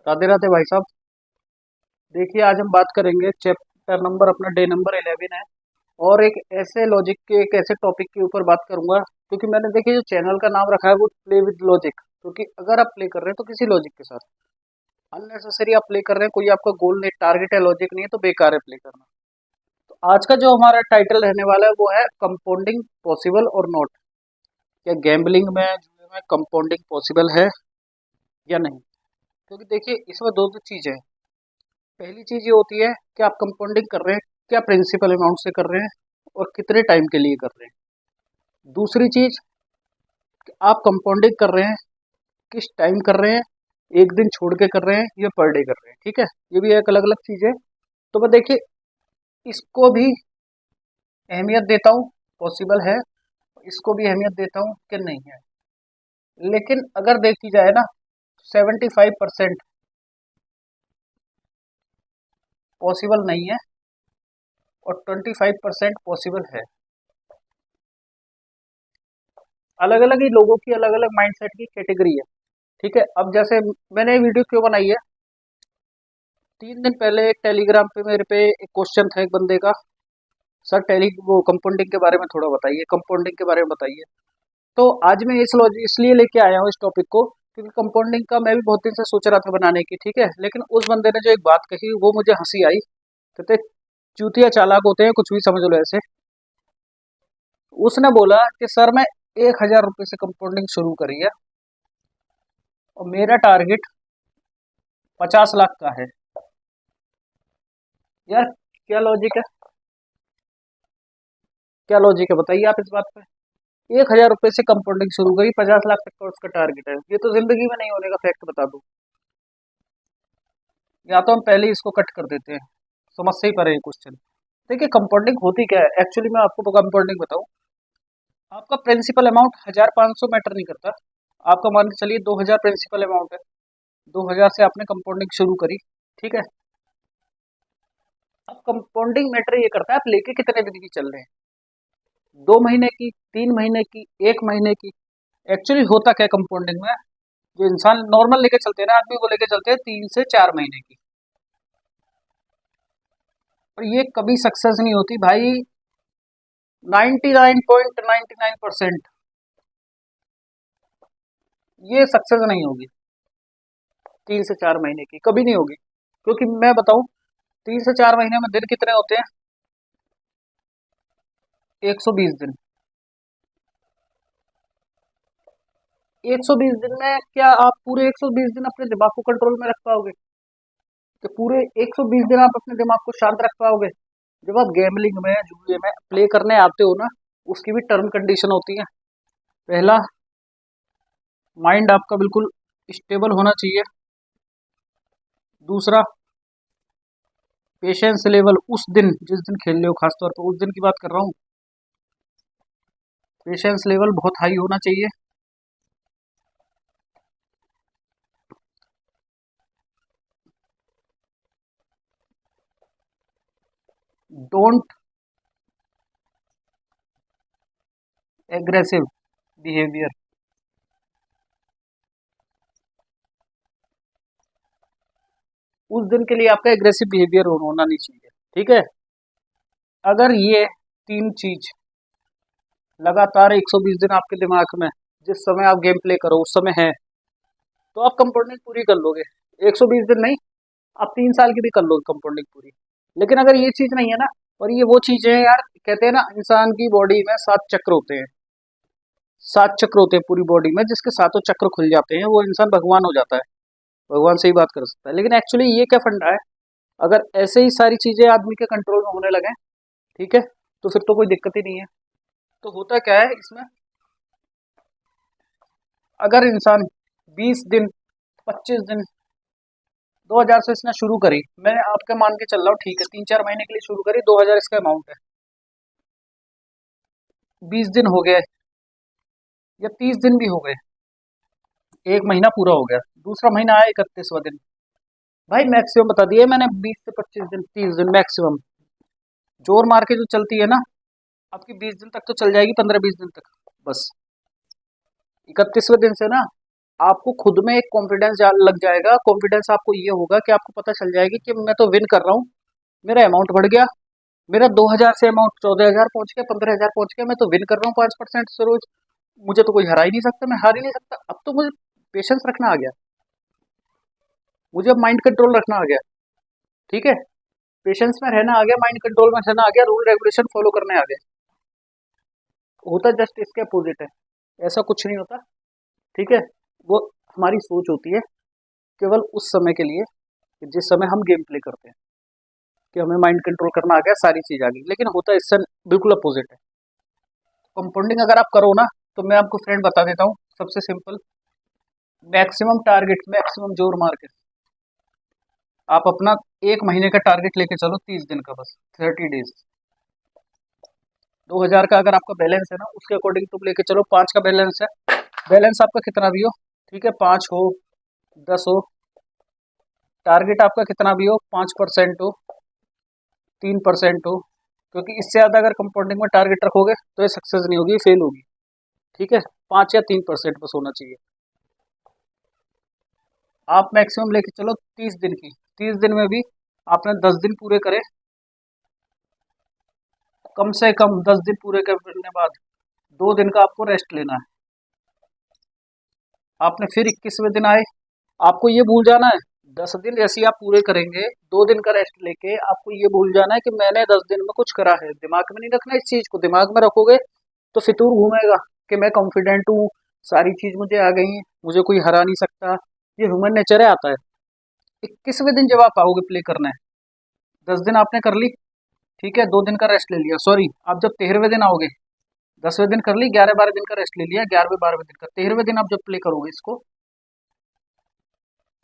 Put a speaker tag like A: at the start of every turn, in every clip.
A: राधे राधे भाई साहब। देखिए आज हम बात करेंगे चैप्टर नंबर अपना डे नंबर 11 है। और एक ऐसे लॉजिक के एक ऐसे टॉपिक के ऊपर बात करूंगा क्योंकि मैंने देखिए जो चैनल का नाम रखा है वो प्ले विद लॉजिक, क्योंकि अगर आप प्ले कर रहे हैं तो किसी लॉजिक के साथ अननेसेसरी आप प्ले कर रहे हैं, कोई आपका गोल नहीं टारगेट है लॉजिक नहीं है तो बेकार है प्ले करना। तो आज का जो हमारा टाइटल रहने वाला है वो है कंपाउंडिंग पॉसिबल और नॉट। क्या गैम्बलिंग में जुए में कंपाउंडिंग पॉसिबल है या नहीं? क्योंकि देखिए इसमें दो दो चीजें हैं। पहली चीज ये होती है कि आप कंपाउंडिंग कर रहे हैं क्या प्रिंसिपल अमाउंट से कर रहे हैं और कितने टाइम के लिए कर रहे हैं। दूसरी चीज कि आप कंपाउंडिंग कर रहे हैं किस टाइम कर रहे हैं, एक दिन छोड़ के कर रहे हैं या पर डे कर रहे हैं। ठीक है, ये भी एक अलग अलग चीज है। तो मैं देखिए इसको भी अहमियत देता हूँ, पॉसिबल है, इसको भी अहमियत देता हूँ कि नहीं है। लेकिन अगर देखी जाए ना 75% पॉसिबल नहीं है और 25% पॉसिबल है। अलग अलग ही लोगों की अलग अलग माइंडसेट की कैटेगरी है। ठीक है, अब जैसे मैंने ये वीडियो क्यों बनाई है, 3 दिन पहले टेलीग्राम पे मेरे पे एक क्वेश्चन था एक बंदे का, सर टेली वो कंपाउंडिंग के बारे में थोड़ा बताइए, कंपाउंडिंग के बारे में बताइए। तो आज मैं इस लॉजिक इसलिए लेके आया हूँ इस टॉपिक को क्योंकि कंपाउंडिंग का मैं भी बहुत दिन से सोच रहा था बनाने की। ठीक है, लेकिन उस बंदे ने जो एक बात कही वो मुझे हंसी आई। कहते चूतिया चालाक होते हैं, कुछ भी समझ लो ऐसे। उसने बोला कि सर मैं 1,000 रुपये से कंपाउंडिंग शुरू करी है और मेरा टारगेट 50 लाख का है। यार क्या लॉजिक है, क्या लॉजिक है बताइए आप इस बात पे। 1,000 रुपये से कंपाउंडिंग शुरू करी, 50 लाख तक का उसका टारगेट है, ये तो जिंदगी में नहीं होने का फैक्ट बता दूं। या तो हम पहले ही इसको कट कर देते हैं, समझ से ही परे है क्वेश्चन। देखिए कंपाउंडिंग होती क्या है एक्चुअली, मैं आपको कंपाउंडिंग बताऊं। आपका प्रिंसिपल अमाउंट 1,500 मैटर नहीं करता। आपका मान के चलिए 2,000 प्रिंसिपल अमाउंट है, 2,000 से आपने कंपाउंडिंग शुरू करी। ठीक है, अब कंपाउंडिंग मैटर ये करता है आप लेके कितने दिन की चल रहे हैं, 2 महीने की, 3 महीने की, 1 महीने की। एक्चुअली होता क्या कंपाउंडिंग में, जो इंसान नॉर्मल लेके चलते हैं ना, आदमी वो लेके चलते हैं 3 से 4 महीने की। और ये कभी सक्सेस नहीं होती भाई, 99.99% ये सक्सेस नहीं होगी। 3 से 4 महीने की कभी नहीं होगी, क्योंकि मैं बताऊं 3 से 4 महीने में दिन कितने होते हैं, 120 दिन। 120 दिन में क्या आप पूरे 120 दिन अपने दिमाग को कंट्रोल में रख पाओगे? कि पूरे 120 दिन आप अपने दिमाग को शांत रख पाओगे? जब आप गैमलिंग में जुए में प्ले करने आते हो ना, उसकी भी टर्म कंडीशन होती है। पहला, माइंड आपका बिल्कुल स्टेबल होना चाहिए। दूसरा, पेशेंस लेवल उस दिन जिस दिन खेल रहे हो, खासतौर पर उस दिन की बात कर रहा हूँ, पेशेंस लेवल बहुत हाई होना चाहिए। डोंट एग्रेसिव बिहेवियर, उस दिन के लिए आपका एग्रेसिव बिहेवियर होना नहीं चाहिए। ठीक है, अगर ये तीन चीज लगातार 120 दिन आपके दिमाग में, जिस समय आप गेम प्ले करो उस समय है, तो आप कंपाउंडिंग पूरी कर लोगे। 120 दिन नहीं, आप 3 साल की भी कर लोगे कंपाउंडिंग पूरी। लेकिन अगर ये चीज नहीं है ना, और ये वो चीजें हैं यार, कहते हैं ना इंसान की बॉडी में 7 चक्र होते हैं, 7 चक्र होते हैं पूरी बॉडी में, जिसके सातों चक्र खुल जाते हैं वो इंसान भगवान हो जाता है, भगवान से ही बात कर सकता है। लेकिन एक्चुअली ये क्या फंडा है, अगर ऐसे ही सारी चीजें आदमी के कंट्रोल में होने लगे, ठीक है, तो फिर तो कोई दिक्कत ही नहीं है। तो होता क्या है इसमें, अगर इंसान 20 दिन, 25 दिन, 2,000 से इसने शुरू करी, मैं आपके मान के चल रहा हूँ, ठीक है 3-4 महीने के लिए शुरू करी, 2,000 इसका अमाउंट है, 20 दिन हो गए या 30 दिन भी हो गए, एक महीना पूरा हो गया, दूसरा महीना आया 31वां दिन। भाई मैक्सिमम बता दिए मैंने, 20 से 25 दिन, 30 दिन मैक्सिमम। जोर मार के जो चलती है ना आपकी 20 दिन तक तो चल जाएगी, 15-20 दिन तक बस। 31वें दिन से ना आपको खुद में एक कॉन्फिडेंस लग जाएगा। कॉन्फिडेंस आपको ये होगा कि आपको पता चल जाएगी कि मैं तो विन कर रहा हूँ, मेरा अमाउंट बढ़ गया, मेरा 2000 से अमाउंट 14,000 पहुंच गया, 15,000 पहुंच गया, मैं तो विन कर रहा हूँ 5% से रोज। मुझे तो कोई हरा ही नहीं सकता, मैं हार ही नहीं सकता। अब तो मुझे पेशेंस रखना आ गया, मुझे अब माइंड कंट्रोल रखना आ गया। ठीक है, पेशेंस में रहना आ गया, माइंड कंट्रोल में रहना आ गया, रूल रेगुलेशन फॉलो करने आ गए। होता जस्ट इसके अपोजिट है, ऐसा कुछ नहीं होता। ठीक है, वो हमारी सोच होती है केवल उस समय के लिए कि जिस समय हम गेम प्ले करते हैं, कि हमें माइंड कंट्रोल करना आ गया, सारी चीज आ गई। लेकिन होता इससे बिल्कुल अपोजिट है। कंपाउंडिंग अगर आप करो ना, तो मैं आपको फ्रेंड बता देता हूँ, सबसे सिंपल, मैक्सिमम टारगेट, मैक्सिमम जोर मार के आप अपना 1 महीने का टारगेट लेके चलो, 30 दिन का, बस 30 डेज। 2000 का अगर आपका बैलेंस है ना, उसके अकॉर्डिंग तुम लेके चलो। 5 का बैलेंस है, बैलेंस आपका कितना भी हो, ठीक है, 5 हो, 10 हो, टारगेट आपका कितना भी हो, 5% हो, 3% हो, क्योंकि इससे ज़्यादा अगर कंपाउंडिंग में टारगेट रखोगे तो ये सक्सेस नहीं होगी, फेल होगी। ठीक है, 5 या 3% बस होना चाहिए। आप मैक्सिमम लेके चलो 30 दिन की। 30 दिन में भी आपने 10 दिन पूरे करे, कम से कम 10 दिन पूरे करने के बाद 2 दिन का आपको रेस्ट लेना है। आपने फिर 21वें दिन आए, आपको ये भूल जाना है, 10 दिन जैसे ही आप पूरे करेंगे, 2 दिन का रेस्ट लेके आपको ये भूल जाना है कि मैंने 10 दिन में कुछ करा है। दिमाग में नहीं रखना, इस चीज को दिमाग में रखोगे तो फितूर घूमेगा कि मैं कॉन्फिडेंट हूँ, सारी चीज मुझे आ गई है, मुझे कोई हरा नहीं सकता। ये ह्यूमन नेचर है, आता है। 21वें दिन जब आप आओगे प्ले करना है, 10 दिन आपने कर ली, ठीक है, 2 दिन का रेस्ट ले लिया, सॉरी, आप जब 13वें दिन आओगे, 10वें दिन कर ली, 11-12 दिन का रेस्ट ले लिया, 11वें-12वें दिन का, 13वें दिन आप जब प्ले करोगे इसको,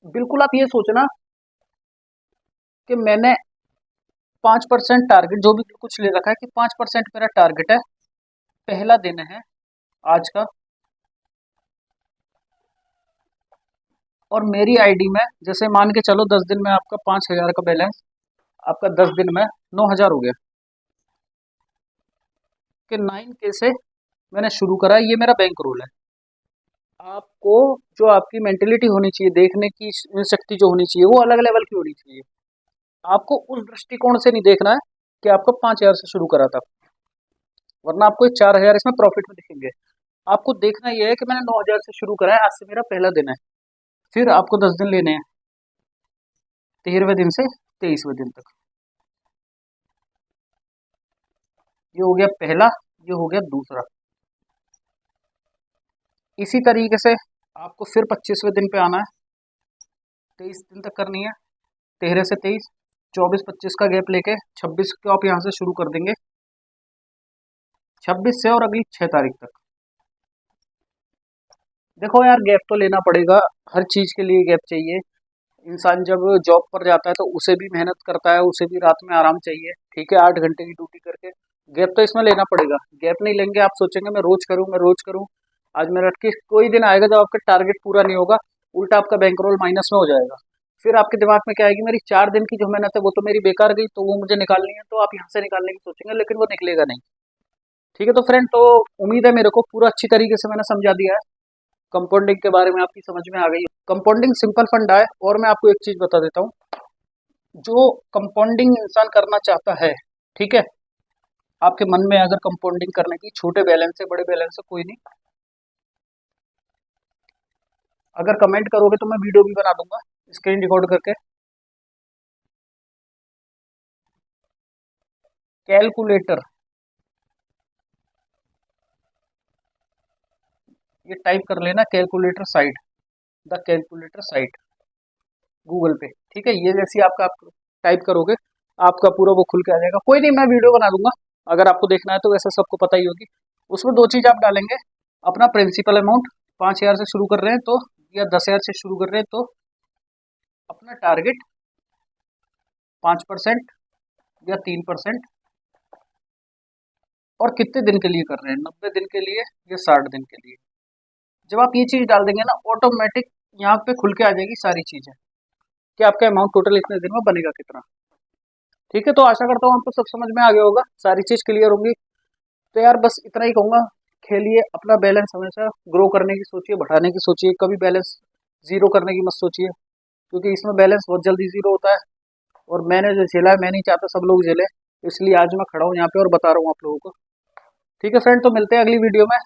A: बिल्कुल आप ये सोचना कि मैंने 5% टारगेट, जो भी कुछ ले रखा है कि 5% मेरा टारगेट है, पहला दिन है आज का, और मेरी आईडी में, जैसे मान के चलो 10 दिन में आपका 5,000 का बैलेंस, आपका 10 दिन में 9,000 हो गया, कि 9K से मैंने शुरू करा। ये मेरा बैंक रोल है। आपको जो आपकी मेंटेलिटी होनी चाहिए, देखने की शक्ति जो होनी चाहिए, वो अलग लेवल की होनी चाहिए। आपको उस दृष्टिकोण से नहीं देखना है कि आपको 5,000 से शुरू करा था, वरना आपको 4,000 इसमें प्रॉफिट में दिखेंगे। आपको देखना यह है कि मैंने 9,000 से शुरू करा है, आज से मेरा पहला दिन है। फिर आपको 10 दिन लेने हैं, 13वें दिन से 23वें दिन तक। ये हो गया पहला, ये हो गया दूसरा। इसी तरीके से आपको फिर 25वें दिन पे आना है, 23 दिन तक करनी है, 13 से 23, 24-25 का गैप लेके 26 को आप यहाँ से शुरू कर देंगे, 26 से और अगली 6 तारीख तक। देखो यार, गैप तो लेना पड़ेगा, हर चीज के लिए गैप चाहिए। इंसान जब जॉब पर जाता है तो उसे भी मेहनत करता है, उसे भी रात में आराम चाहिए, ठीक है, 8 घंटे की ड्यूटी करके। गैप तो इसमें लेना पड़ेगा। गैप नहीं लेंगे, आप सोचेंगे मैं रोज करूँ, मैं रोज करूँ, आज मेरा कोई दिन आएगा जब आपका टारगेट पूरा नहीं होगा, उल्टा आपका बैंक रोल माइनस में हो जाएगा। फिर आपके दिमाग में क्या आएगी, मेरी 4 दिन की जो मेहनत है वो तो मेरी बेकार गई, तो वो मुझे निकालनी है, तो आप यहाँ से निकालने की सोचेंगे, लेकिन वो निकलेगा नहीं। ठीक है, तो फ्रेंड, तो उम्मीद है मेरे को पूरा अच्छी तरीके से मैंने समझा दिया है। कंपाउंडिंग के बारे में आपकी समझ में आ गई। कंपाउंडिंग सिंपल फंडा है, और मैं आपको एक चीज बता देता हूँ, जो कंपाउंडिंग इंसान करना चाहता है, ठीक है, आपके मन में अगर कंपाउंडिंग करने की, छोटे बैलेंस से बड़े बैलेंस से कोई नहीं, अगर कमेंट करोगे तो मैं वीडियो भी बना दूंगा स्क्रीन रिकॉर्ड करके। कैलकुलेटर, ये टाइप कर लेना, calculator site, the calculator site, Google पे। ठीक है, ये जैसी आपका आप टाइप करोगे, आपका पूरा वो खुल के आ जाएगा। कोई नहीं, मैं वीडियो बना दूंगा, अगर आपको देखना है तो, वैसे सबको पता ही होगी। उसमें दो चीज आप डालेंगे, अपना प्रिंसिपल अमाउंट, 5,000 से शुरू कर रहे हैं तो, या 10,000 से शुरू कर रहे हैं तो, अपना टारगेट 5% या 3%, और कितने दिन के लिए कर रहे हैं, 90 दिन के लिए या 60 दिन के लिए। जब आप ये चीज डाल देंगे ना, ऑटोमेटिक यहाँ पे खुल के आ जाएगी सारी चीजें, कि आपका अमाउंट टोटल इतने दिन में बनेगा कितना। ठीक है, तो आशा करता हूँ आपको सब समझ में आ गया होगा, सारी चीज क्लियर होंगी। तो यार बस इतना ही कहूंगा, खेलिए, अपना बैलेंस हमेशा ग्रो करने की सोचिए, बढ़ाने की सोचिए, कभी बैलेंस जीरो करने की मत सोचिए, क्योंकि इसमें बैलेंस बहुत जल्दी जीरो होता है। और मैंने जो झेला है, मैं नहीं चाहता सब लोग झेले, इसलिए आज मैं खड़ा हूँ यहाँ पे और बता रहा हूँ आप लोगों को। ठीक है फ्रेंड, तो मिलते हैं अगली वीडियो में।